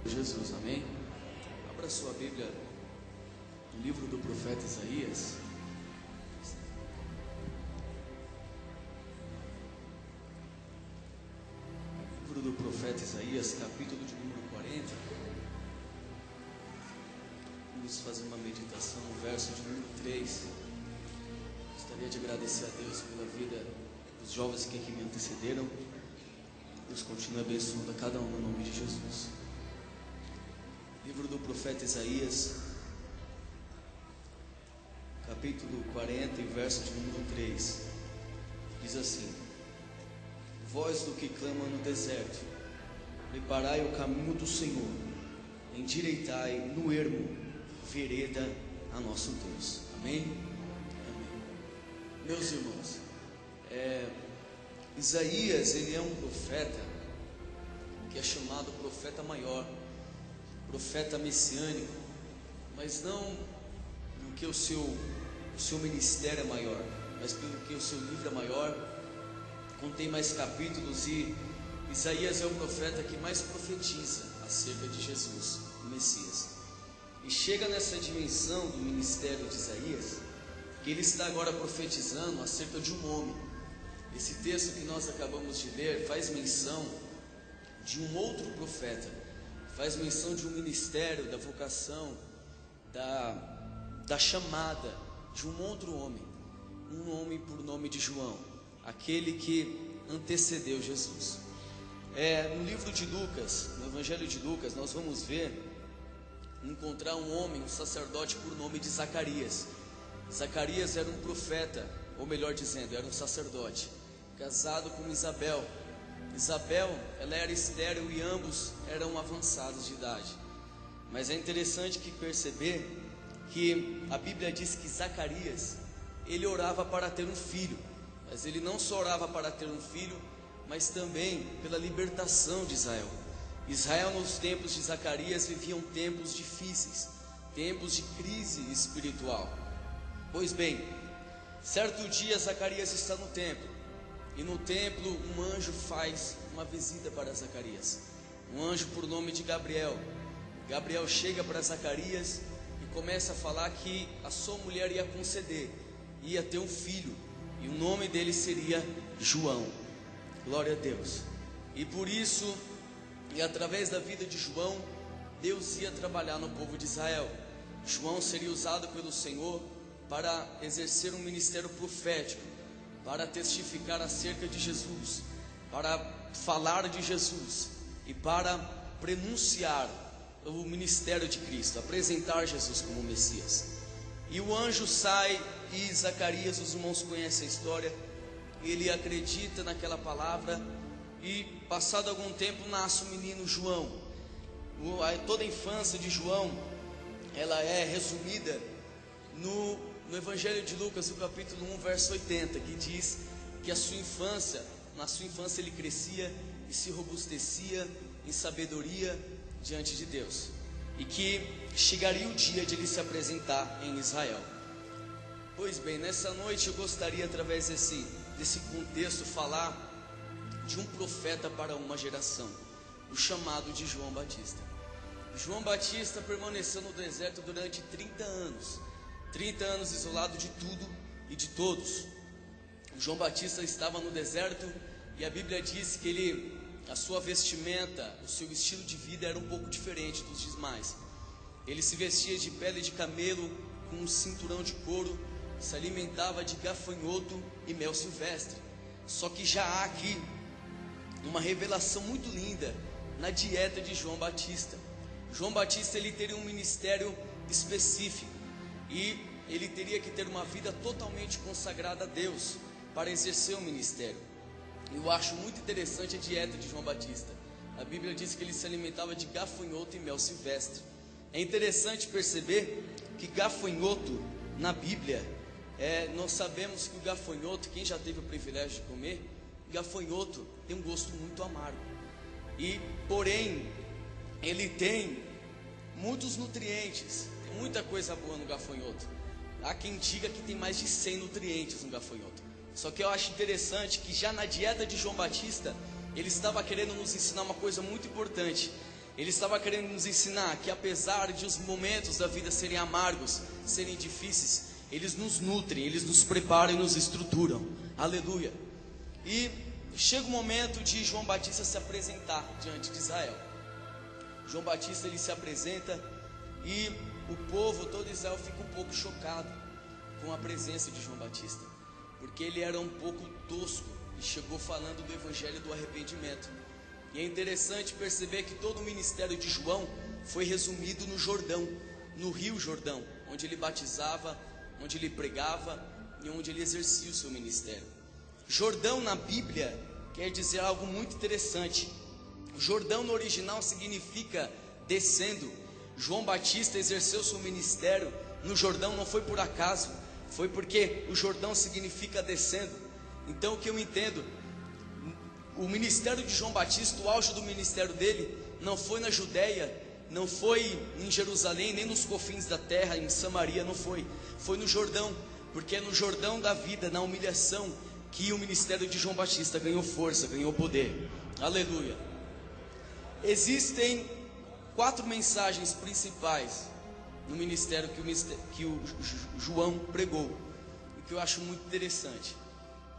Jesus, amém? Abra sua Bíblia no livro do profeta Isaías. Livro do profeta Isaías, capítulo de número 40. Vamos fazer uma meditação no verso de número 3. Gostaria de agradecer a Deus pela vida dos jovens que aqui me antecederam. Deus continue abençoando a cada um no nome de Jesus. Livro do profeta Isaías, capítulo 40 e verso de número 3, diz assim: Voz do que clama no deserto, preparai o caminho do Senhor, endireitai no ermo vereda a nosso Deus. Amém? Amém. Meus irmãos, Isaías, ele é um profeta que é chamado profeta maior, profeta messiânico, mas não porque o seu ministério é maior, mas porque o seu livro é maior, contém mais capítulos, e Isaías é o profeta que mais profetiza acerca de Jesus, o Messias. E chega nessa dimensão do ministério de Isaías, que ele está agora profetizando acerca de um homem. Esse texto que nós acabamos de ler faz menção de um outro profeta, faz menção de um ministério, da vocação, da chamada de um outro homem, um homem por nome de João, aquele que antecedeu Jesus. No livro de Lucas, no Evangelho de Lucas, nós vamos encontrar um homem, um sacerdote por nome de Zacarias. Zacarias era um profeta, ou melhor dizendo, era um sacerdote, casado com Isabel. Isabel, ela era estéril e ambos eram avançados de idade. Mas é interessante que perceber que a Bíblia diz que Zacarias, ele orava para ter um filho, mas ele não só orava para ter um filho, mas também pela libertação de Israel. Israel, nos tempos de Zacarias, viviam tempos difíceis, tempos de crise espiritual. Pois bem, certo dia Zacarias está no templo, e no templo um anjo faz uma visita para Zacarias, um anjo por nome de Gabriel. Gabriel chega para Zacarias e começa a falar que a sua mulher ia conceder, ia ter um filho, e o nome dele seria João. Glória a Deus. E por isso, e através da vida de João, Deus ia trabalhar no povo de Israel. João seria usado pelo Senhor para exercer um ministério profético, para testificar acerca de Jesus, para falar de Jesus e para prenunciar o ministério de Cristo, apresentar Jesus como Messias. E o anjo sai, e Zacarias, os irmãos conhecem a história, ele acredita naquela palavra, e passado algum tempo nasce o menino João. Toda a infância de João, ela é resumida no Evangelho de Lucas, no capítulo 1, verso 80, que diz que na sua infância ele crescia e se robustecia em sabedoria diante de Deus, e que chegaria o dia de ele se apresentar em Israel. Pois bem, nessa noite eu gostaria, através desse contexto, falar de um profeta para uma geração, o chamado de João Batista. João Batista permaneceu no deserto durante 30 anos, 30 anos isolado de tudo e de todos. João Batista estava no deserto, e a Bíblia diz que a sua vestimenta, o seu estilo de vida era um pouco diferente dos demais. Ele se vestia de pele de camelo, com um cinturão de couro, se alimentava de gafanhoto e mel silvestre. Só que já há aqui uma revelação muito linda na dieta de João Batista. João Batista, ele teria um ministério específico, e ele teria que ter uma vida totalmente consagrada a Deus para exercer o ministério. Eu acho muito interessante a dieta de João Batista. A Bíblia diz que ele se alimentava de gafanhoto e mel silvestre. É interessante perceber que gafanhoto na Bíblia, nós sabemos que o gafanhoto, quem já teve o privilégio de comer, gafanhoto tem um gosto muito amargo, e porém ele tem muitos nutrientes, tem muita coisa boa no gafanhoto. Há quem diga que tem mais de 100 nutrientes no gafanhoto. Só que eu acho interessante que já na dieta de João Batista, ele estava querendo nos ensinar uma coisa muito importante, Ele estava querendo nos ensinar que apesar de os momentos da vida serem amargos, serem difíceis, eles nos nutrem, eles nos preparam e nos estruturam. Aleluia. E chega o momento de João Batista se apresentar diante de Israel. João Batista, ele se apresenta e o povo, todo Israel, fica um pouco chocado com a presença de João Batista, porque ele era um pouco tosco e chegou falando do evangelho do arrependimento. E é interessante perceber que todo o ministério de João foi resumido no Jordão, no Rio Jordão, onde ele batizava, onde ele pregava e onde ele exercia o seu ministério. Jordão na Bíblia quer dizer algo muito interessante. Jordão no original significa descendo. João Batista exerceu seu ministério no Jordão não foi por acaso, foi porque o Jordão significa descendo. Então o que eu entendo, o ministério de João Batista, o auge do ministério dele não foi na Judéia, não foi em Jerusalém, nem nos confins da terra, em Samaria, não foi. Foi no Jordão, porque é no Jordão da vida, na humilhação, que o ministério de João Batista ganhou força, ganhou poder. Aleluia. Existem 4 mensagens principais no ministério que o João pregou, o que eu acho muito interessante.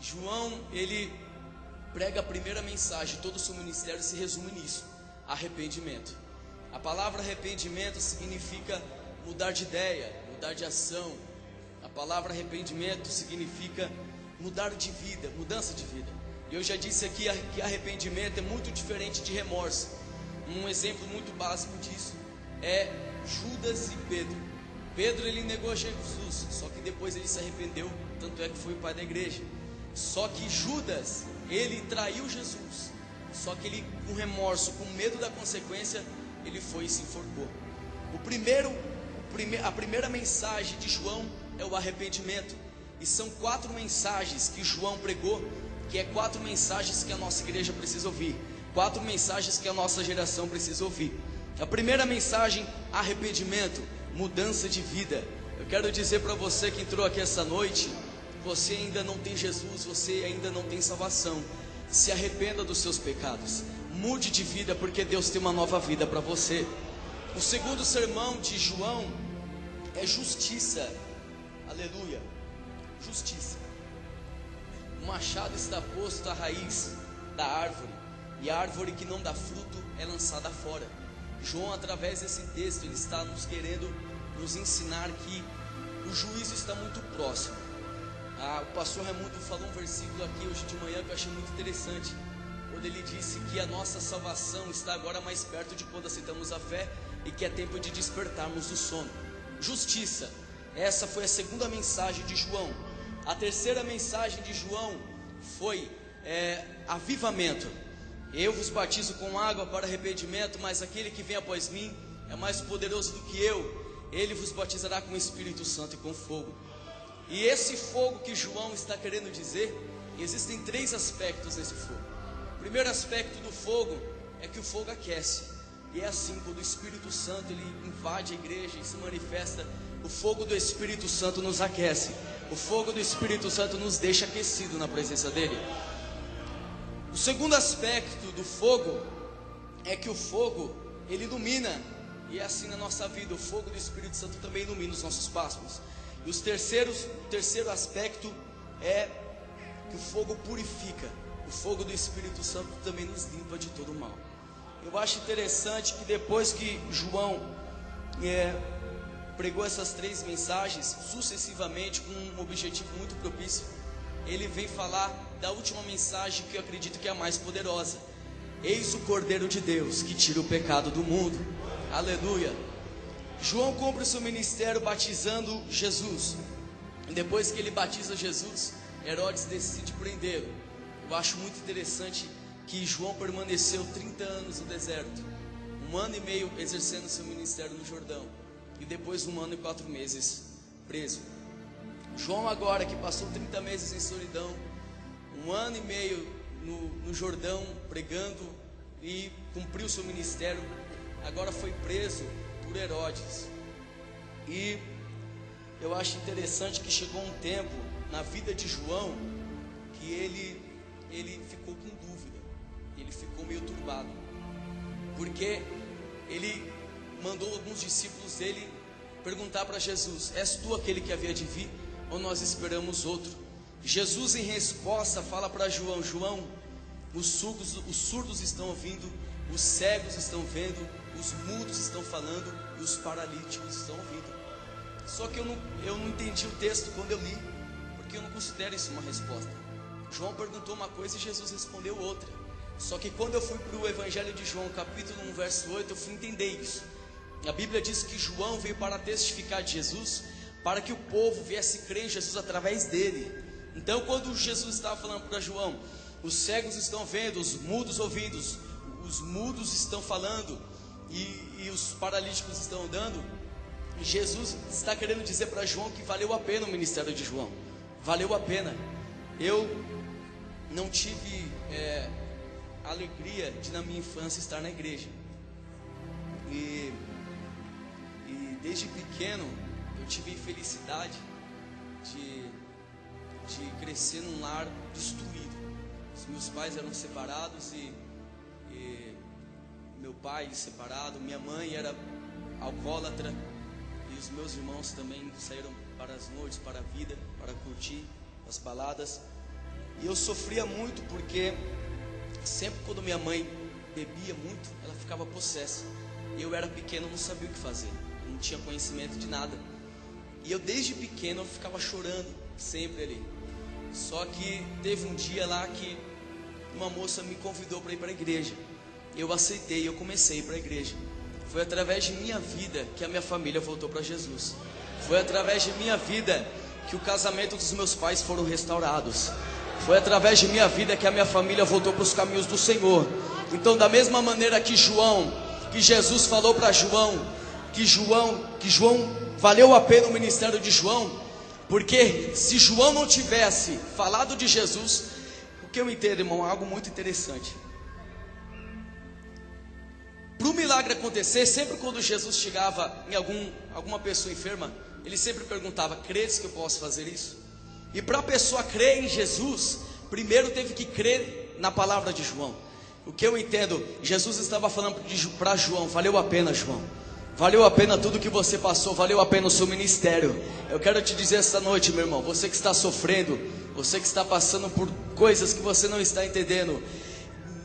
João, ele prega a primeira mensagem, todo o seu ministério se resume nisso: arrependimento. A palavra arrependimento significa mudar de ideia, mudar de ação. A palavra arrependimento significa mudar de vida, mudança de vida. E eu já disse aqui que arrependimento é muito diferente de remorso. Um exemplo muito básico disso é Judas e Pedro. Pedro, ele negou Jesus, só que depois ele se arrependeu, tanto é que foi o pai da igreja. Só que Judas, ele traiu Jesus, só que ele, com remorso, com medo da consequência, ele foi e se enforcou. A primeira mensagem de João é o arrependimento. E são 4 mensagens que João pregou, que é 4 mensagens que a nossa igreja precisa ouvir, 4 mensagens que a nossa geração precisa ouvir. A primeira mensagem, arrependimento, mudança de vida. Eu quero dizer para você que entrou aqui essa noite, você ainda não tem Jesus, você ainda não tem salvação. Se arrependa dos seus pecados, mude de vida, porque Deus tem uma nova vida para você. O segundo sermão de João é justiça. Aleluia. Justiça. O machado está posto à raiz da árvore, e a árvore que não dá fruto é lançada fora. João, através desse texto, ele está querendo nos ensinar que o juízo está muito próximo. O pastor Raimundo falou um versículo aqui hoje de manhã que eu achei muito interessante, quando ele disse que a nossa salvação está agora mais perto de quando aceitamos a fé, e que é tempo de despertarmos do sono. Justiça. Essa foi a segunda mensagem de João. A terceira mensagem de João foi avivamento. Eu vos batizo com água para arrependimento, mas aquele que vem após mim é mais poderoso do que eu. Ele vos batizará com o Espírito Santo e com fogo. E esse fogo que João está querendo dizer, existem 3 aspectos nesse fogo. O primeiro aspecto do fogo é que o fogo aquece. E é assim, quando o Espírito Santo ele invade a igreja e se manifesta, o fogo do Espírito Santo nos aquece. O fogo do Espírito Santo nos deixa aquecido na presença dele. O segundo aspecto do fogo é que o fogo ele ilumina. E é assim na nossa vida, o fogo do Espírito Santo também ilumina os nossos passos. E o terceiro aspecto é que o fogo purifica. O fogo do Espírito Santo também nos limpa de todo mal. Eu acho interessante que depois que João pregou essas 3 mensagens sucessivamente com um objetivo muito propício, ele vem falar da última mensagem, que eu acredito que é a mais poderosa. Eis o Cordeiro de Deus que tira o pecado do mundo. Aleluia. João cumpre o seu ministério batizando Jesus. E depois que ele batiza Jesus, Herodes decide prendê-lo. Eu acho muito interessante que João permaneceu 30 anos no deserto, 1 ano e meio exercendo o seu ministério no Jordão, e depois 1 ano e 4 meses preso. João, agora que passou 30 meses em solidão, 1 ano e meio no Jordão pregando e cumpriu seu ministério, agora foi preso por Herodes. E eu acho interessante que chegou um tempo na vida de João que ele ficou com dúvida, ele ficou meio turbado, porque ele mandou alguns discípulos dele perguntar para Jesus: és tu aquele que havia de vir, ou nós esperamos outro? Jesus, em resposta, fala para João: João, os surdos estão ouvindo, os cegos estão vendo, os mudos estão falando e os paralíticos estão ouvindo. Só que eu não entendi o texto quando eu li, porque eu não considero isso uma resposta. João perguntou uma coisa e Jesus respondeu outra. Só que quando eu fui para o Evangelho de João, capítulo 1, verso 8, eu fui entender isso. A Bíblia diz que João veio para testificar de Jesus, para que o povo viesse crer em Jesus através dele. Então, quando Jesus estava falando para João: os cegos estão vendo, os mudos ouvindo, os mudos estão falando e os paralíticos estão andando, Jesus está querendo dizer para João que valeu a pena o ministério de João. Valeu a pena. Eu não tive alegria de, na minha infância, estar na igreja. E desde pequeno eu tive infelicidade de crescer num lar destruído. Os meus pais eram separados e meu pai separado, minha mãe era alcoólatra e os meus irmãos também saíram para as noites, para a vida, para curtir as baladas. E eu sofria muito porque sempre quando minha mãe bebia muito, ela ficava possessa. Eu era pequeno, não sabia o que fazer, eu não tinha conhecimento de nada. E eu desde pequeno eu ficava chorando sempre ali. Só que teve um dia lá que uma moça me convidou para ir para a igreja. Eu aceitei, eu comecei a ir para a igreja. Foi através de minha vida que a minha família voltou para Jesus. Foi através de minha vida que o casamento dos meus pais foram restaurados. Foi através de minha vida que a minha família voltou para os caminhos do Senhor. Então, da mesma maneira que Jesus falou para João, que João valeu a pena o ministério de João, porque se João não tivesse falado de Jesus, o que eu entendo, irmão, é algo muito interessante. Para o milagre acontecer, sempre quando Jesus chegava em alguma pessoa enferma, ele sempre perguntava: credes que eu posso fazer isso? E para a pessoa crer em Jesus, primeiro teve que crer na palavra de João. O que eu entendo, Jesus estava falando para João: valeu a pena, João, valeu a pena tudo que você passou, valeu a pena o seu ministério. Eu quero te dizer esta noite, meu irmão, você que está sofrendo, você que está passando por coisas que você não está entendendo,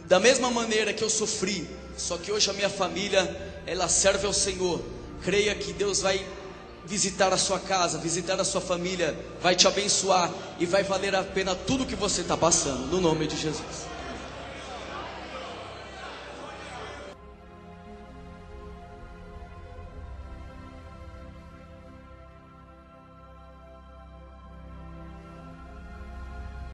da mesma maneira que eu sofri, só que hoje a minha família, ela serve ao Senhor. Creia que Deus vai visitar a sua casa, visitar a sua família, vai te abençoar e vai valer a pena tudo que você está passando, no nome de Jesus.